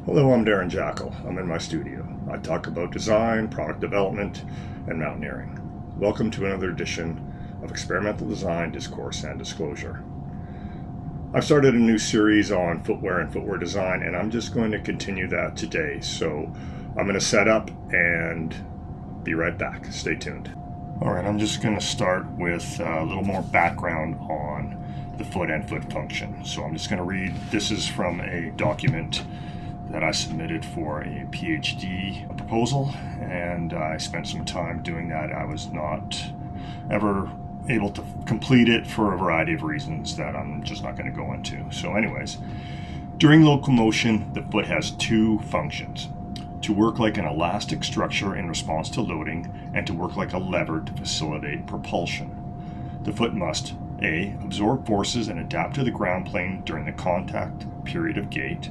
Hello, I'm Darren Jackal. I'm in my studio. I talk about design, product development, and mountaineering. Welcome to another edition of Experimental Design, Discourse, and Disclosure. I've started a new series on footwear and footwear design, and I'm just going to continue that today. So I'm going to set up and be right back. Stay tuned. All right, I'm just going to start with a little more background on the foot and foot function. So I'm just going to read, this is from a document that I submitted for a PhD proposal, and I spent some time doing that. I was not ever able to complete it for a variety of reasons that I'm just not going to go into. So anyways, during locomotion, the foot has two functions: to work like an elastic structure in response to loading, and to work like a lever to facilitate propulsion. The foot must A. absorb forces and adapt to the ground plane during the contact period of gait,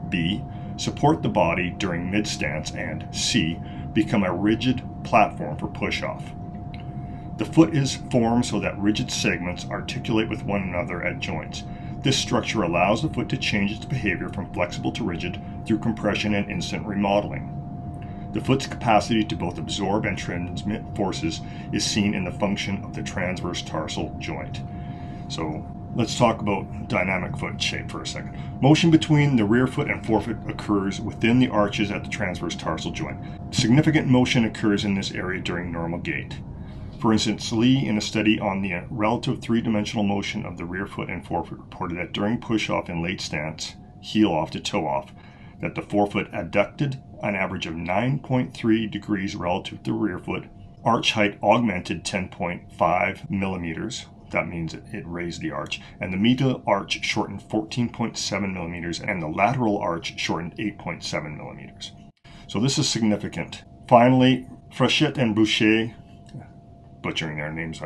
B. support the body during mid-stance, and C. become a rigid platform for push-off. The foot is formed so that rigid segments articulate with one another at joints. This structure allows the foot to change its behavior from flexible to rigid through compression and instant remodeling. The foot's capacity to both absorb and transmit forces is seen in the function of the transverse tarsal joint. So let's talk about dynamic foot shape for a second. Motion between the rear foot and forefoot occurs within the arches at the transverse tarsal joint. Significant motion occurs in this area during normal gait. For instance, Lee, in a study on the relative three-dimensional motion of the rear foot and forefoot, reported that during push-off in late stance, heel off to toe off, that the forefoot adducted an average of 9.3 degrees relative to the rear foot. Arch height augmented 10.5 millimeters. That means it raised the arch. And the medial arch shortened 14.7 millimeters, and the lateral arch shortened 8.7 millimeters. So this is significant. Finally, Frechette and Boucher, butchering their names,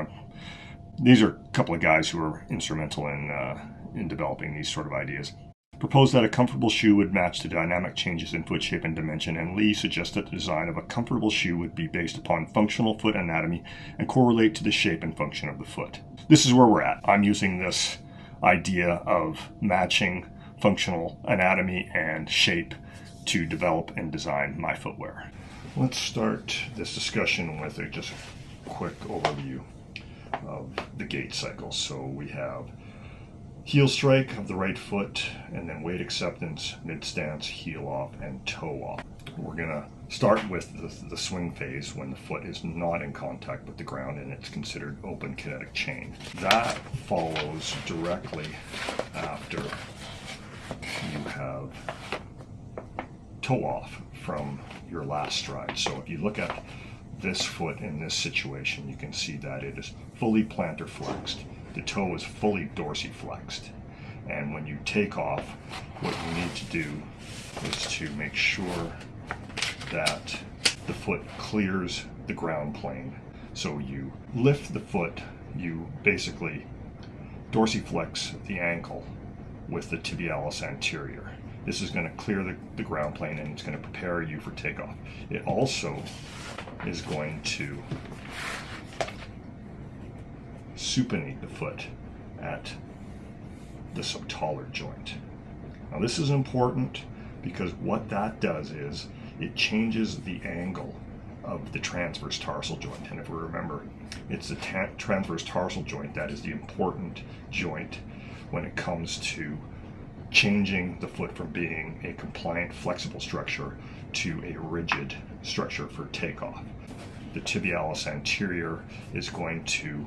these are a couple of guys who were instrumental in developing these sort of ideas, proposed that a comfortable shoe would match the dynamic changes in foot shape and dimension, and Lee suggested the design of a comfortable shoe would be based upon functional foot anatomy and correlate to the shape and function of the foot. This is where we're at. I'm using this idea of matching functional anatomy and shape to develop and design my footwear. Let's start this discussion with just a quick overview of the gait cycle. So we have heel strike of the right foot, and then weight acceptance, mid-stance, heel off, and toe off. We're going to start with the swing phase when the foot is not in contact with the ground and it's considered open kinetic chain. That follows directly after you have toe off from your last stride. So if you look at this foot in this situation, you can see that it is fully plantar flexed. The toe is fully dorsiflexed. And when you take off, what you need to do is to make sure that the foot clears the ground plane. So you lift the foot, you basically dorsiflex the ankle with the tibialis anterior. This is going to clear the ground plane, and it's going to prepare you for takeoff. It also is going to supinate the foot at the subtalar joint. Now this is important because what that does is it changes the angle of the transverse tarsal joint. And if we remember, it's the transverse tarsal joint that is the important joint when it comes to changing the foot from being a compliant flexible structure to a rigid structure for takeoff. The tibialis anterior is going to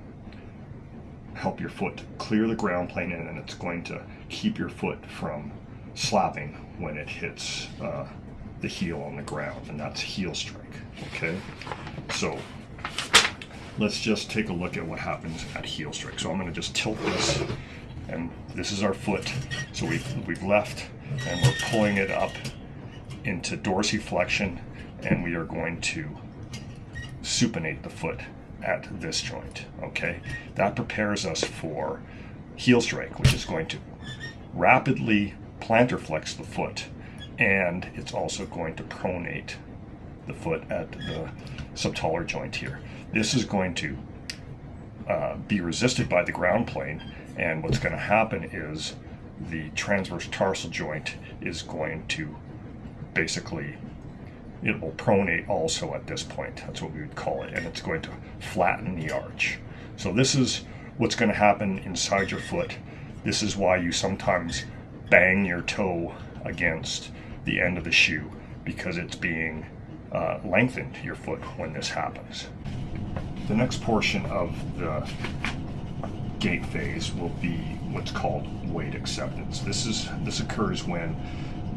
help your foot clear the ground plane, and then it's going to keep your foot from slapping when it hits the heel on the ground, and that's heel strike. Okay, so let's just take a look at what happens at heel strike. So I'm going to just tilt this, and this is our foot. So we've left, and we're pulling it up into dorsiflexion, and we are going to supinate the foot at this joint. Okay, that prepares us for heel strike, which is going to rapidly plantar flex the foot, and it's also going to pronate the foot at the subtalar joint here. This is going to be resisted by the ground plane, and what's going to happen is the transverse tarsal joint is going to basically, it will pronate also at this point. That's what we would call it. And it's going to flatten the arch. So this is what's going to happen inside your foot. This is why you sometimes bang your toe against the end of the shoe, because it's being lengthened, your foot, when this happens. The next portion of the gait phase will be what's called weight acceptance. This occurs when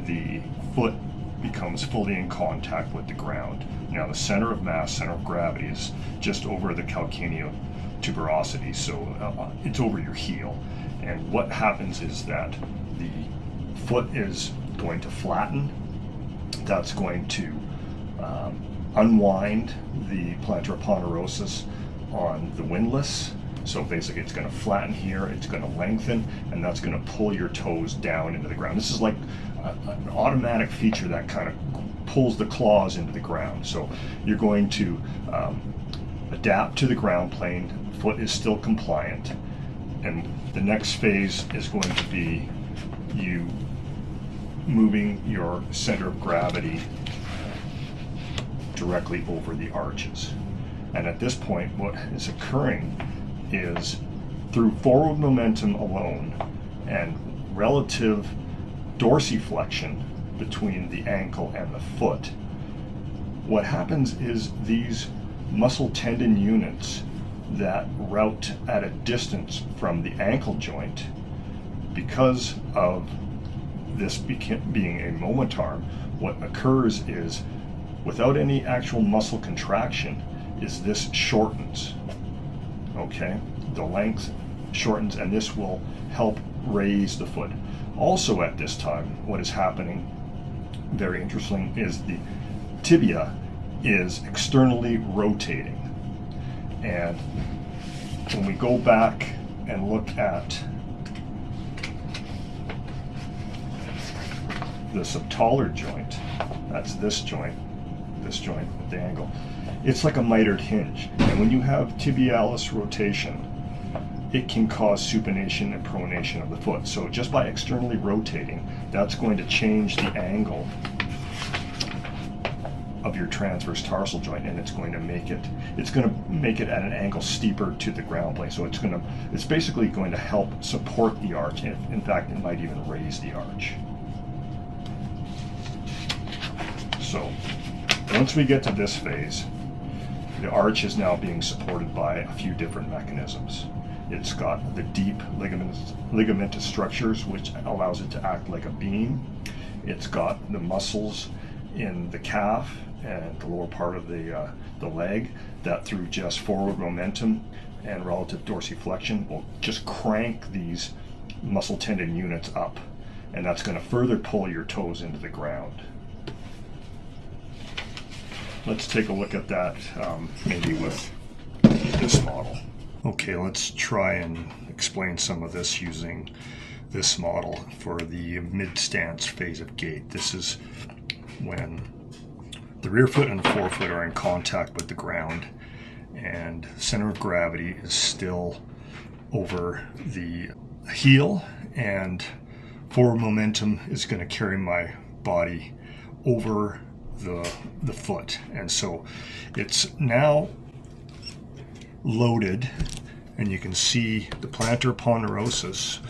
the foot becomes fully in contact with the ground. Now the center of mass, center of gravity, is just over the calcaneal tuberosity, so it's over your heel. And what happens is that the foot is going to flatten. That's going to unwind the plantar ponderosus on the windlass. So basically it's going to flatten here, it's going to lengthen, and that's going to pull your toes down into the ground. This is like an automatic feature that kind of pulls the claws into the ground. So you're going to adapt to the ground plane. Foot is still compliant. And the next phase is going to be you moving your center of gravity directly over the arches. And at this point, what is occurring is, through forward momentum alone and relative dorsiflexion between the ankle and the foot, what happens is these muscle tendon units that route at a distance from the ankle joint, because of this being a momentarm, what occurs is, without any actual muscle contraction, is this shortens. Okay, the length shortens, and this will help raise the foot. Also at this time, what is happening, very interesting, is the tibia is externally rotating. And when we go back and look at the subtalar joint, that's this joint with the angle, it's like a mitered hinge. And when you have tibialis rotation, it can cause supination and pronation of the foot. So just by externally rotating, that's going to change the angle of your transverse tarsal joint, and it's going to make it at an angle steeper to the ground plane. So it's basically going to help support the arch. In fact, it might even raise the arch. So once we get to this phase, the arch is now being supported by a few different mechanisms. It's got the deep ligamentous structures, which allows it to act like a beam. It's got the muscles in the calf and the lower part of the leg that, through just forward momentum and relative dorsiflexion, will just crank these muscle tendon units up, and that's going to further pull your toes into the ground. Let's take a look at that maybe with this model. Okay, let's try and explain some of this using this model for the mid-stance phase of gait. This is when the rear foot and the forefoot are in contact with the ground, and center of gravity is still over the heel, and forward momentum is going to carry my body over the foot. And so it's now loaded, and you can see the plantar ponderosus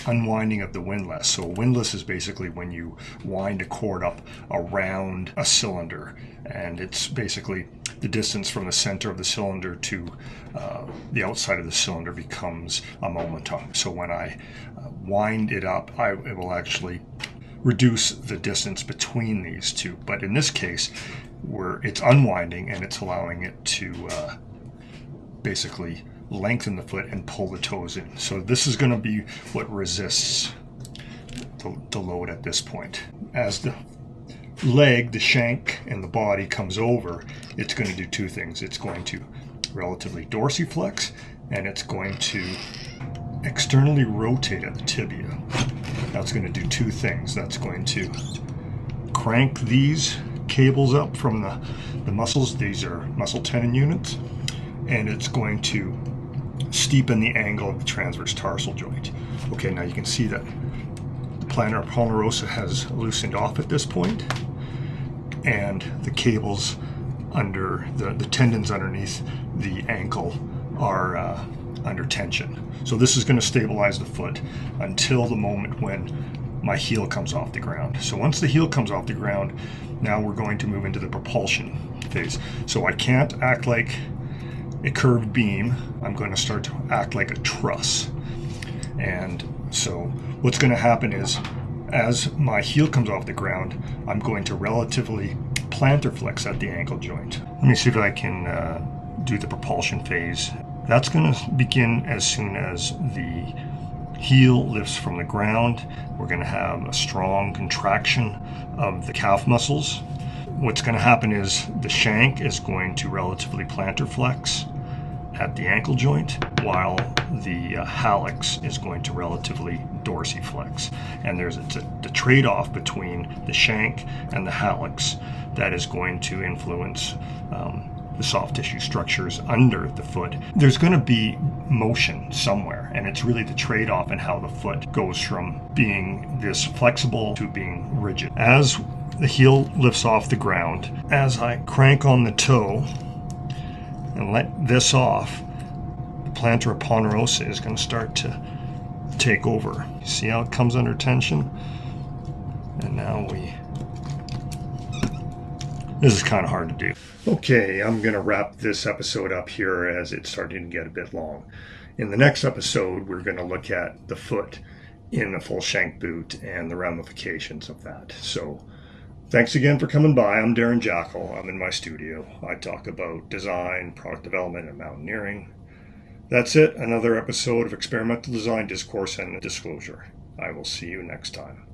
unwinding of the windlass. So a windlass is basically when you wind a cord up around a cylinder, and it's basically the distance from the center of the cylinder to the outside of the cylinder becomes a momentum. So when I wind it up, it will actually reduce the distance between these two. But in this case, it's unwinding, and it's allowing it to basically lengthen the foot and pull the toes in. So this is going to be what resists the load at this point. As the leg, the shank, and the body comes over, it's going to do two things. It's going to relatively dorsiflex, and it's going to externally rotate at the tibia. That's going to do two things. That's going to crank these cables up from the muscles. These are muscle tendon units, and it's going to steepen the angle of the transverse tarsal joint. Okay, now you can see that the plantar ponderosa has loosened off at this point, and the cables under the tendons underneath the ankle are under tension. So this is going to stabilize the foot until the moment when my heel comes off the ground. So once the heel comes off the ground, now we're going to move into the propulsion phase. So I can't act like a curved beam. I'm going to start to act like a truss. And so what's going to happen is, as my heel comes off the ground, I'm going to relatively plantar flex at the ankle joint. Let me see if I can do the propulsion phase. That's going to begin as soon as the heel lifts from the ground. We're going to have a strong contraction of the calf muscles. What's going to happen is the shank is going to relatively plantar flex at the ankle joint, while the hallux is going to relatively dorsiflex. And there's the trade-off between the shank and the hallux that is going to influence the soft tissue structures under the foot. There's going to be motion somewhere, and it's really the trade-off in how the foot goes from being this flexible to being rigid. As the heel lifts off the ground, as I crank on the toe and let this off, the plantar ponderosa is going to start to take over. You see how it comes under tension? And now this is kind of hard to do. Okay, I'm going to wrap this episode up here as it's starting to get a bit long. In the next episode, we're going to look at the foot in a full shank boot and the ramifications of that. So thanks again for coming by. I'm Darren Jackal. I'm in my studio. I talk about design, product development, and mountaineering. That's it, another episode of Experimental Design Discourse and Disclosure. I will see you next time.